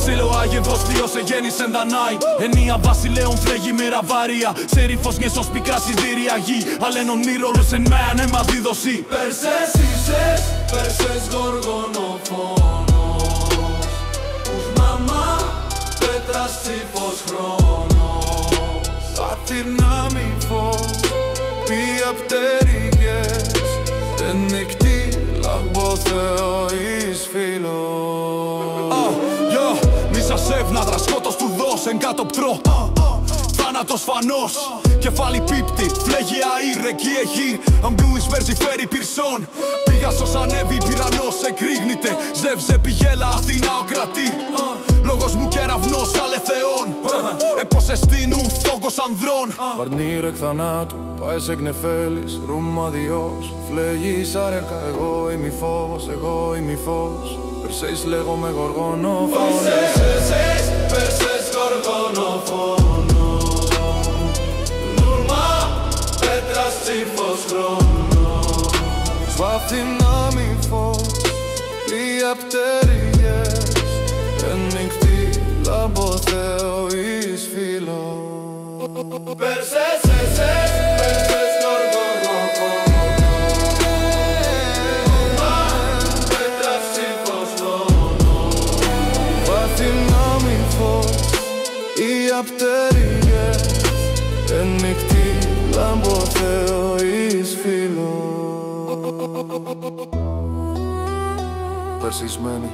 Ξύλο άγεδος θείος εγέννησεν Δανάη. Ενία βασιλέων φλέγει μοίρα βαρία. Σε ρίφος νιεσός πικρά συντήρια γη. Αλένον μύρολους εν μέαν αίμα δίδωση. Περσές ίσες, περσές γοργονοφόνος. Ους μαμά, πέτρας ψήφος χρόνος. Αθηνά μη φως, μία πτερυγές. Εν νυχτή λαμπό Θεό εις φίλος. Μίσα σεύναδρα, σκότος του δώσ' εν κάτω πτρό. Θάνατος φανός, κεφάλι πίπτη, φλέγει αήρ, εκεί έχει. Αμπλούις μερζιφέρει πυρσών. Πήγα σως ανέβει πυρανός, εκρήγνηται. Ζεύζε πηγέλα, Αθήνα ο κρατή. Λόγος μου κεραυνός, καλέ θεών. Έπος εστίνου, φόγκος ανδρών. Βαρνίρ εκ θανάτου, πάει σε γνεφέλης, ρούμα διός. Φλέγεις άρεκα, εγώ είμαι φως, εγώ είμαι φως. Περσέις λέγομαι γοργονοφόνος. Περσές γοργονοφόνος. Νουρμά, πέτρας ψήφος χρόνος. Σβάθηνα μη φως, μία πτερυγές. Εν νυχτή λαμπό Θεό εις φίλος. Περσές γοργονοφόνος. Νουρμά, πέτρας ψήφος χρόνος. Σβάθηνα μη φως, μία πτερυγές. Εν νυχτή λαμπό Θεό εις φίλος. Περσισμένη